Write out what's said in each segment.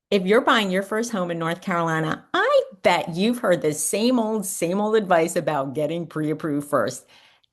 If you're buying your first home in North Carolina, I bet you've heard the same old advice about getting pre-approved first.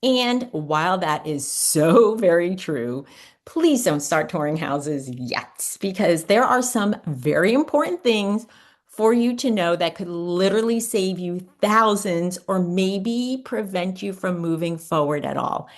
And while that is so very true, please don't start touring houses yet, because there are some very important things for you to know that could literally save you thousands or maybe prevent you from moving forward at all.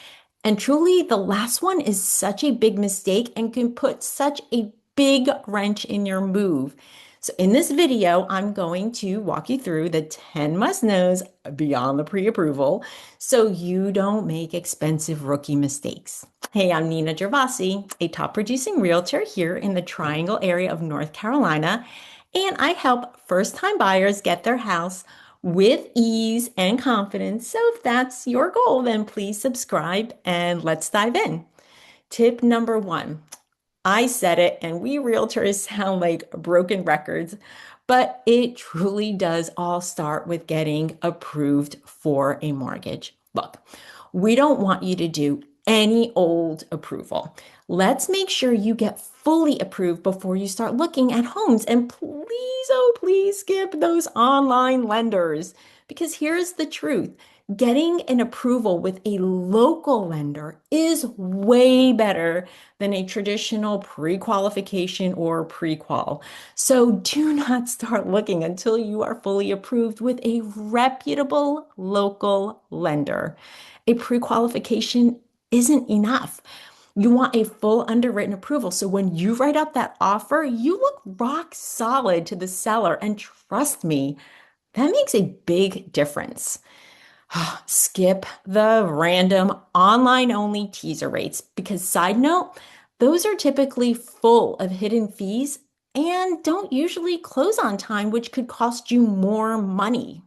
And truly, the last one is such a big mistake and can put such a big wrench in your move. So in this video, I'm going to walk you through the 10 must-knows beyond the pre-approval so you don't make expensive rookie mistakes. Hey, I'm Nina Gervasi, a top producing realtor here in the Triangle area of North Carolina, and I help first-time buyers get their house with ease and confidence. So if that's your goal, then please subscribe and let's dive in. Tip number one. I said it, and we realtors sound like broken records, but it truly does all start with getting approved for a mortgage. Look, we don't want you to do any old approval. Let's make sure you get fully approved before you start looking at homes. And please, oh, please skip those online lenders, because here's the truth. Getting an approval with a local lender is way better than a traditional pre-qualification or pre-qual. So do not start looking until you are fully approved with a reputable local lender. A pre-qualification isn't enough. You want a full underwritten approval. So when you write up that offer, you look rock solid to the seller. And trust me, that makes a big difference. Skip the random online only teaser rates because, side note, those are typically full of hidden fees and don't usually close on time, which could cost you more money.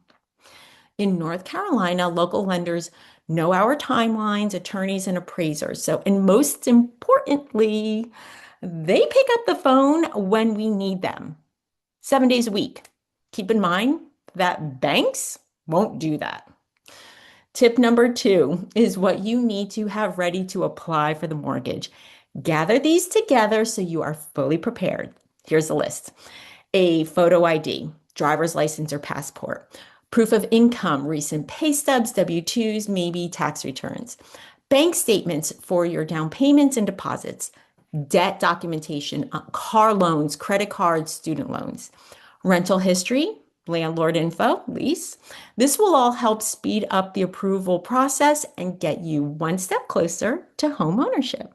In North Carolina, local lenders know our timelines, attorneys, and appraisers. So, and most importantly, they pick up the phone when we need them, 7 days a week. Keep in mind that banks won't do that. Tip number two is what you need to have ready to apply for the mortgage. Gather these together so you are fully prepared. Here's the list: a photo ID, driver's license or passport, proof of income, recent pay stubs, W-2s, maybe tax returns, bank statements for your down payments and deposits, debt documentation, car loans, credit cards, student loans, rental history, landlord info, lease. This will all help speed up the approval process and get you one step closer to home ownership.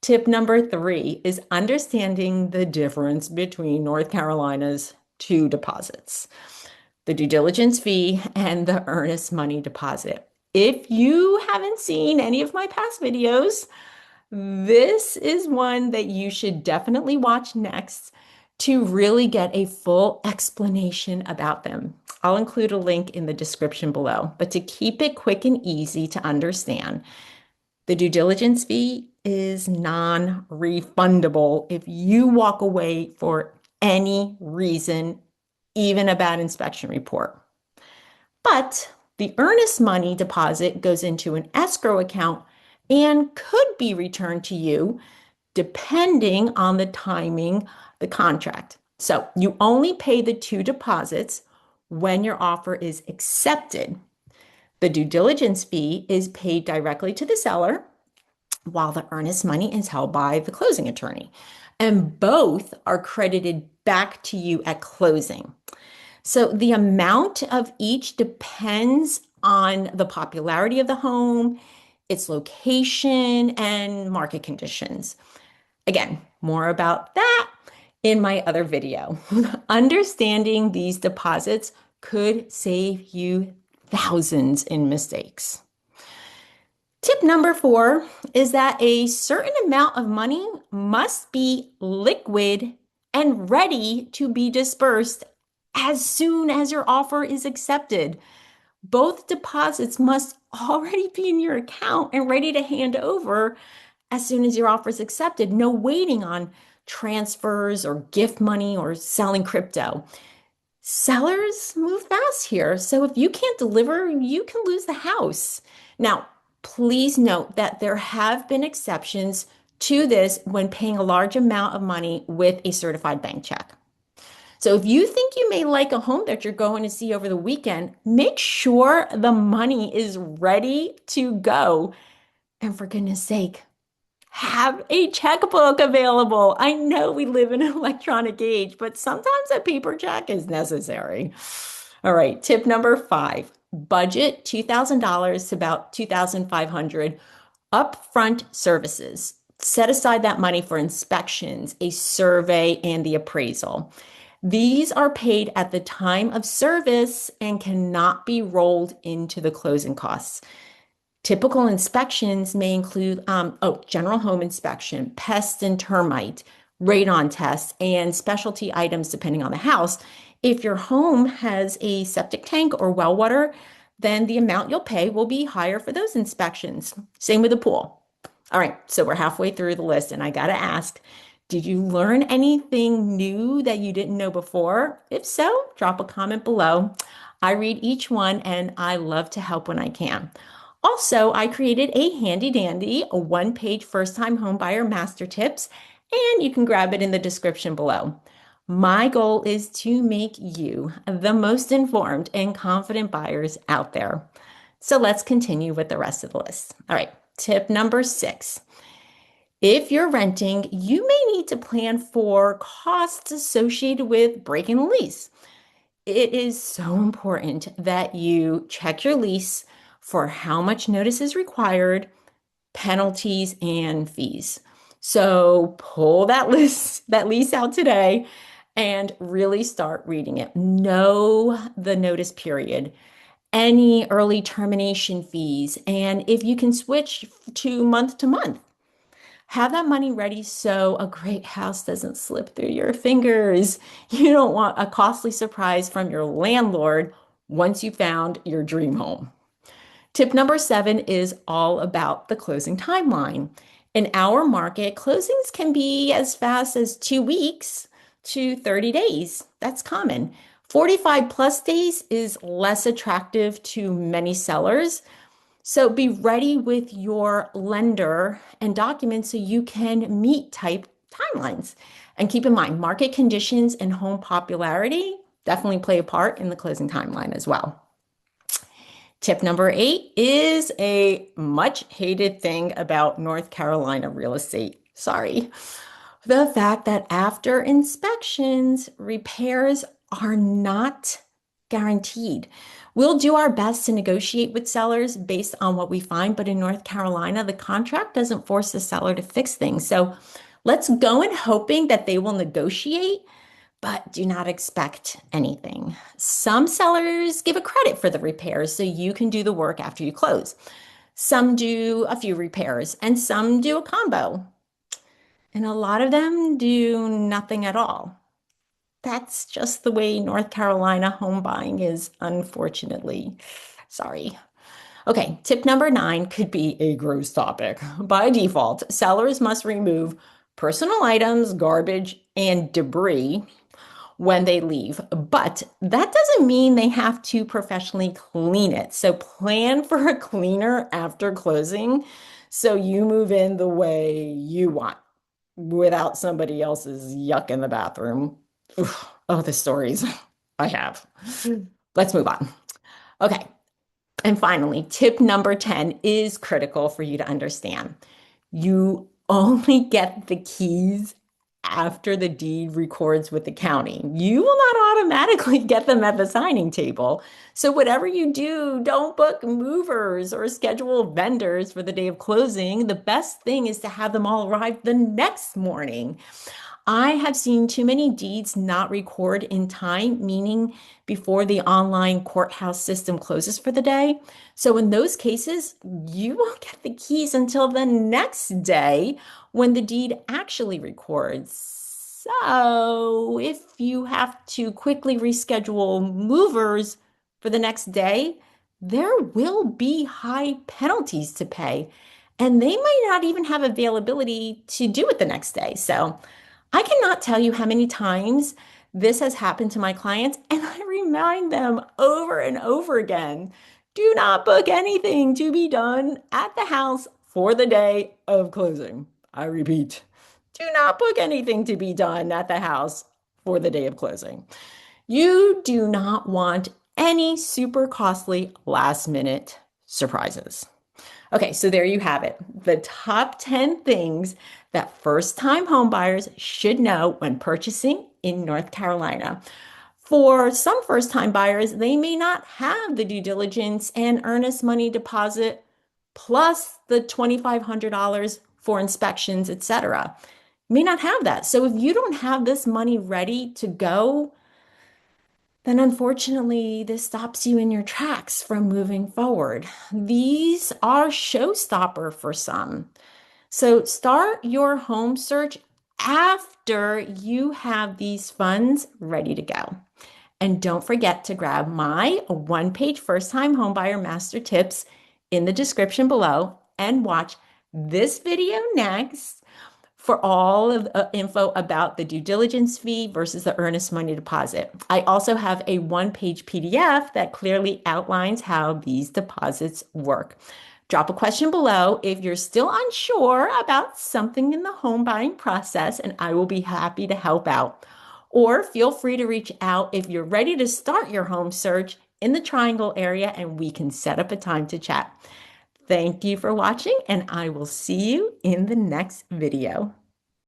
Tip number three is understanding the difference between North Carolina's two deposits: the due diligence fee and the earnest money deposit. If you haven't seen any of my past videos, this is one that you should definitely watch next to really get a full explanation about them. I'll include a link in the description below, but to keep it quick and easy to understand, the due diligence fee is non-refundable if you walk away for any reason, even a bad inspection report. But the earnest money deposit goes into an escrow account and could be returned to you depending on the timing, the contract. So you only pay the two deposits when your offer is accepted. The due diligence fee is paid directly to the seller, while the earnest money is held by the closing attorney. And both are credited back to you at closing. So the amount of each depends on the popularity of the home, its location, and market conditions. Again, more about that in my other video. Understanding these deposits could save you thousands in mistakes. Tip number four is that a certain amount of money must be liquid and ready to be dispersed as soon as your offer is accepted. Both deposits must already be in your account and ready to hand over as soon as your offer is accepted. No waiting on transfers or gift money or selling crypto. Sellers move fast here. So if you can't deliver, you can lose the house. Now, please note that there have been exceptions to this when paying a large amount of money with a certified bank check. So if you think you may like a home that you're going to see over the weekend, make sure the money is ready to go. And for goodness sake, have a checkbook available. I know we live in an electronic age, but sometimes a paper check is necessary. All right, tip number 5, budget $2,000 to about 2,500 upfront services. Set aside that money for inspections, a survey, and the appraisal. These are paid at the time of service and cannot be rolled into the closing costs. Typical inspections may include, general home inspection, pest and termite, radon tests, and specialty items depending on the house. If your home has a septic tank or well water, then the amount you'll pay will be higher for those inspections. Same with the pool. All right, so we're halfway through the list, and I gotta ask, did you learn anything new that you didn't know before? If so, drop a comment below. I read each one, and I love to help when I can. Also, I created a handy dandy, a one-page first-time homebuyer master tips, and you can grab it in the description below. My goal is to make you the most informed and confident buyers out there. So let's continue with the rest of the list. All right, tip number 6. If you're renting, you may need to plan for costs associated with breaking the lease. It is so important that you check your lease for how much notice is required, penalties, and fees. So pull that lease out today and really start reading it. Know the notice period, any early termination fees, and if you can switch to month. Have that money ready so a great house doesn't slip through your fingers. You don't want a costly surprise from your landlord once you found your dream home. Tip number 7 is all about the closing timeline. In our market, closings can be as fast as 2 weeks to 30 days. That's common. 45 plus days is less attractive to many sellers. So be ready with your lender and documents so you can meet type timelines. And keep in mind, market conditions and home popularity definitely play a part in the closing timeline as well. Tip number 8 is a much hated thing about North Carolina real estate. Sorry. The fact that after inspections, repairs are not guaranteed. We'll do our best to negotiate with sellers based on what we find, but in North Carolina, the contract doesn't force the seller to fix things. So let's go in hoping that they will negotiate, but do not expect anything. Some sellers give a credit for the repairs so you can do the work after you close. Some do a few repairs and some do a combo. And a lot of them do nothing at all. That's just the way North Carolina home buying is, unfortunately. Sorry. Okay, tip number 9 could be a gross topic. By default, sellers must remove personal items, garbage, and debris when they leave. But that doesn't mean they have to professionally clean it. So plan for a cleaner after closing so you move in the way you want without somebody else's yuck in the bathroom. Oof. Oh, the stories I have. Let's move on. Okay. And finally, tip number 10 is critical for you to understand. You only get the keys after the deed records with the county. You will not automatically get them at the signing table. So whatever you do, don't book movers or schedule vendors for the day of closing. The best thing is to have them all arrive the next morning. I have seen too many deeds not record in time, meaning before the online courthouse system closes for the day. So in those cases, you won't get the keys until the next day when the deed actually records. So if you have to quickly reschedule movers for the next day, there will be high penalties to pay, and they might not even have availability to do it the next day. So I cannot tell you how many times this has happened to my clients, and I remind them over and over again, do not book anything to be done at the house for the day of closing. I repeat, do not book anything to be done at the house for the day of closing. You do not want any super costly last minute surprises. Okay, so there you have it. The top 10 things that first time homebuyers should know when purchasing in North Carolina. For some first time buyers, they may not have the due diligence and earnest money deposit plus the $2,500 for inspections, etc. May not have that. So if you don't have this money ready to go, then unfortunately, this stops you in your tracks from moving forward. These are showstopper for some. So start your home search after you have these funds ready to go. And don't forget to grab my one-page first-time homebuyer master tips in the description below and watch this video next for all of the info about the due diligence fee versus the earnest money deposit. I also have a one-page PDF that clearly outlines how these deposits work. Drop a question below if you're still unsure about something in the home buying process, and I will be happy to help out. Or feel free to reach out if you're ready to start your home search in the Triangle area, and we can set up a time to chat. Thank you for watching, and I will see you in the next video.